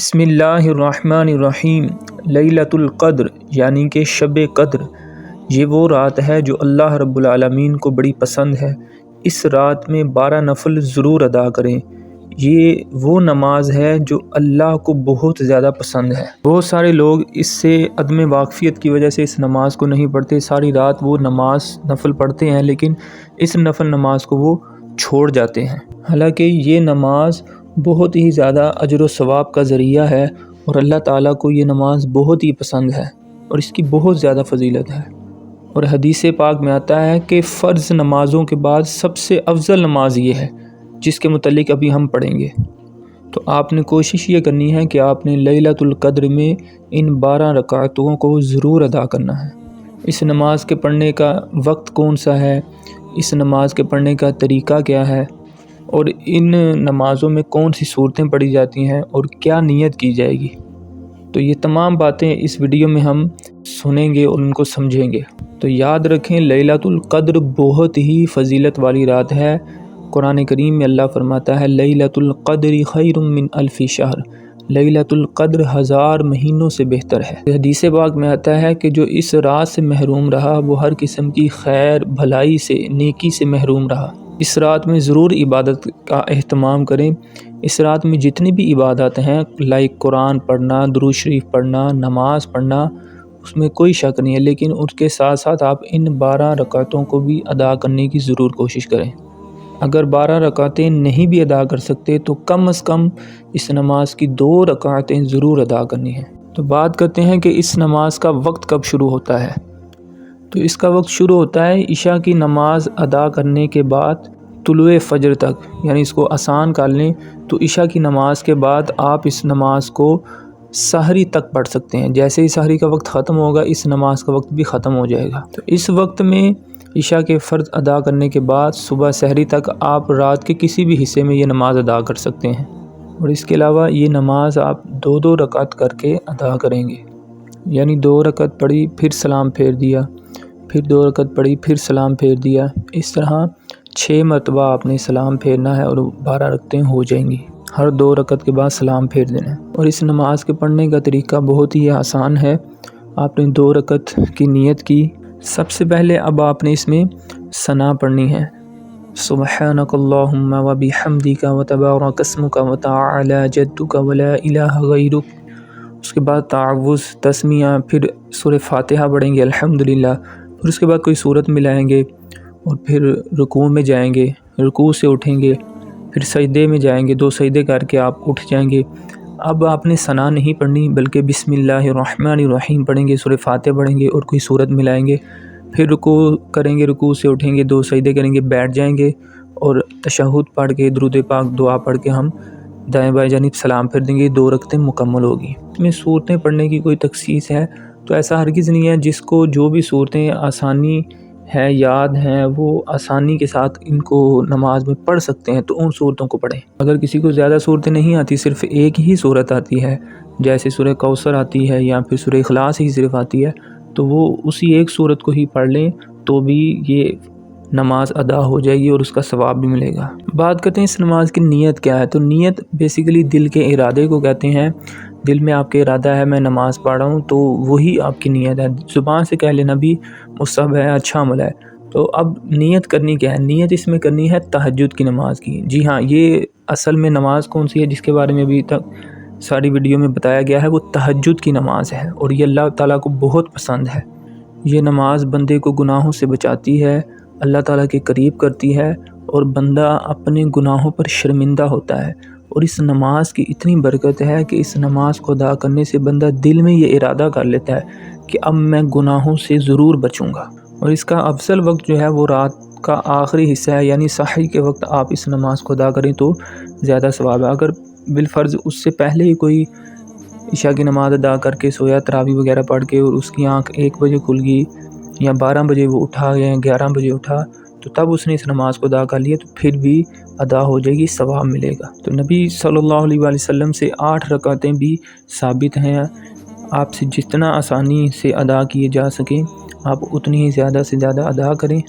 بسم اللہ الرحمن الرحیم۔ لیلۃ القدر یعنی کہ شب قدر، یہ وہ رات ہے جو اللہ رب العالمین کو بڑی پسند ہے۔ اس رات میں 12 نفل ضرور ادا کریں۔ یہ وہ نماز ہے جو اللہ کو بہت زیادہ پسند ہے۔ بہت سارے لوگ اس سے عدم واقفیت کی وجہ سے اس نماز کو نہیں پڑھتے، ساری رات وہ نماز نفل پڑھتے ہیں لیکن اس نفل نماز کو وہ چھوڑ جاتے ہیں۔ حالانکہ یہ نماز بہت ہی زیادہ اجر و ثواب کا ذریعہ ہے اور اللہ تعالیٰ کو یہ نماز بہت ہی پسند ہے اور اس کی بہت زیادہ فضیلت ہے۔ اور حدیث پاک میں آتا ہے کہ فرض نمازوں کے بعد سب سے افضل نماز یہ ہے، جس کے متعلق ابھی ہم پڑھیں گے۔ تو آپ نے کوشش یہ کرنی ہے کہ آپ نے لیلۃ القدر میں ان 12 رکعتوں کو ضرور ادا کرنا ہے۔ اس نماز کے پڑھنے کا وقت کون سا ہے، اس نماز کے پڑھنے کا طریقہ کیا ہے، اور ان نمازوں میں کون سی صورتیں پڑھی جاتی ہیں اور کیا نیت کی جائے گی، تو یہ تمام باتیں اس ویڈیو میں ہم سنیں گے اور ان کو سمجھیں گے۔ تو یاد رکھیں، لیلۃ القدر بہت ہی فضیلت والی رات ہے۔ قرآن کریم میں اللہ فرماتا ہے لیلۃ القدر خیر من الف شہر، لیلۃ القدر 1000 مہینوں سے بہتر ہے۔ حدیث پاک میں آتا ہے کہ جو اس رات سے محروم رہا وہ ہر قسم کی خیر بھلائی سے، نیکی سے محروم رہا۔ اس رات میں ضرور عبادت کا اہتمام کریں۔ اس رات میں جتنی بھی عبادات ہیں، لائک قرآن پڑھنا، درود شریف پڑھنا، نماز پڑھنا، اس میں کوئی شک نہیں ہے، لیکن اس کے ساتھ ساتھ آپ ان 12 رکعتوں کو بھی ادا کرنے کی ضرور کوشش کریں۔ اگر 12 رکعتیں نہیں بھی ادا کر سکتے تو کم از کم اس نماز کی 2 رکعتیں ضرور ادا کرنی ہیں۔ تو بات کرتے ہیں کہ اس نماز کا وقت کب شروع ہوتا ہے۔ تو اس کا وقت شروع ہوتا ہے عشاء کی نماز ادا کرنے کے بعد طلوع فجر تک، یعنی اس کو آسان کر لیں تو عشاء کی نماز کے بعد آپ اس نماز کو سحری تک پڑھ سکتے ہیں۔ جیسے ہی سحری کا وقت ختم ہوگا اس نماز کا وقت بھی ختم ہو جائے گا۔ تو اس وقت میں عشاء کے فرض ادا کرنے کے بعد صبح سحری تک آپ رات کے کسی بھی حصے میں یہ نماز ادا کر سکتے ہیں، اور اس کے علاوہ یہ نماز آپ 2 رکعت کر کے ادا کریں گے، یعنی 2 رکعت پڑھی پھر سلام پھیر دیا، پھر 2 رکعت پڑھی پھر سلام پھیر دیا، اس طرح 6 مرتبہ آپ نے سلام پھیرنا ہے اور 12 رکعتیں ہو جائیں گی۔ ہر 2 رکعت کے بعد سلام پھیر دینا ہے۔ اور اس نماز کے پڑھنے کا طریقہ بہت ہی آسان ہے۔ آپ نے 2 رکعت کی نیت کی، سب سے پہلے اب آپ نے اس میں ثنا پڑھنی ہے، سبحانک اللہم و بحمدک و تبارک اسمک و تعالی جدک و لا الہ غیرک۔ اس کے بعد تعوذ، تسمیہ، پھر سورہ فاتحہ پڑھیں گے الحمدللہ، پھر اس کے بعد کوئی سورت ملائیں گے اور پھر رکوع میں جائیں گے، رکوع سے اٹھیں گے، پھر سجدے میں جائیں گے، 2 سجدے کر کے آپ اٹھ جائیں گے۔ اب آپ نے ثنا نہیں پڑھنی بلکہ بسم اللہ الرحمن الرحیم پڑھیں گے، سورہ فاتحہ پڑھیں گے اور کوئی سورت ملائیں گے، پھر رکوع کریں گے، رکوع سے اٹھیں گے، 2 سجدے کریں گے، بیٹھ جائیں گے اور تشہد پڑھ کے درود پاک دعا پڑھ کے ہم دائیں بائیں جانب سلام پھیر دیں گے، 2 رکعتیں مکمل ہوگی۔ اس میں صورتیں پڑھنے کی کوئی تخصیص ہے تو ایسا ہرگز نہیں ہے، جس کو جو بھی صورتیں آسانی ہے، یاد ہیں، وہ آسانی کے ساتھ ان کو نماز میں پڑھ سکتے ہیں تو ان صورتوں کو پڑھیں۔ اگر کسی کو زیادہ صورتیں نہیں آتی، صرف ایک ہی صورت آتی ہے، جیسے سورہ کوثر آتی ہے یا پھر سورہ اخلاص ہی صرف آتی ہے، تو وہ اسی ایک صورت کو ہی پڑھ لیں تو بھی یہ نماز ادا ہو جائے گی اور اس کا ثواب بھی ملے گا۔ بات کرتے ہیں اس نماز کی نیت کیا ہے۔ تو نیت بیسیکلی دل کے ارادے کو کہتے ہیں۔ دل میں آپ کے ارادہ ہے میں نماز پڑھ رہا ہوں تو وہی آپ کی نیت ہے۔ زبان سے کہہ لینا بھی مستحب ہے، اچھا عمل ہے۔ تو اب نیت کرنی کیا ہے؟ نیت اس میں کرنی ہے تہجد کی نماز کی۔ جی ہاں، یہ اصل میں نماز کون سی ہے جس کے بارے میں ابھی تک ساری ویڈیو میں بتایا گیا ہے، وہ تہجد کی نماز ہے اور یہ اللہ تعالیٰ کو بہت پسند ہے۔ یہ نماز بندے کو گناہوں سے بچاتی ہے، اللہ تعالیٰ کے قریب کرتی ہے اور بندہ اپنے گناہوں پر شرمندہ ہوتا ہے۔ اور اس نماز کی اتنی برکت ہے کہ اس نماز کو ادا کرنے سے بندہ دل میں یہ ارادہ کر لیتا ہے کہ اب میں گناہوں سے ضرور بچوں گا۔ اور اس کا افضل وقت جو ہے وہ رات کا آخری حصہ ہے، یعنی سحری کے وقت آپ اس نماز کو ادا کریں تو زیادہ ثواب ہے۔ اگر بالفرض اس سے پہلے ہی کوئی عشاء کی نماز ادا کر کے سویا، تراویح وغیرہ پڑھ کے، اور اس کی آنکھ 1 بجے کھل گئی یا 12 بجے وہ اٹھا یا 11 بجے اٹھا، تو تب اس نے اس نماز کو ادا کر لیا تو پھر بھی ادا ہو جائے گی، ثواب ملے گا۔ تو نبی صلی اللہ علیہ وآلہ وسلم سے 8 رکعتیں بھی ثابت ہیں۔ آپ سے جتنا آسانی سے ادا کیے جا سکیں آپ اتنی ہی زیادہ سے زیادہ ادا کریں۔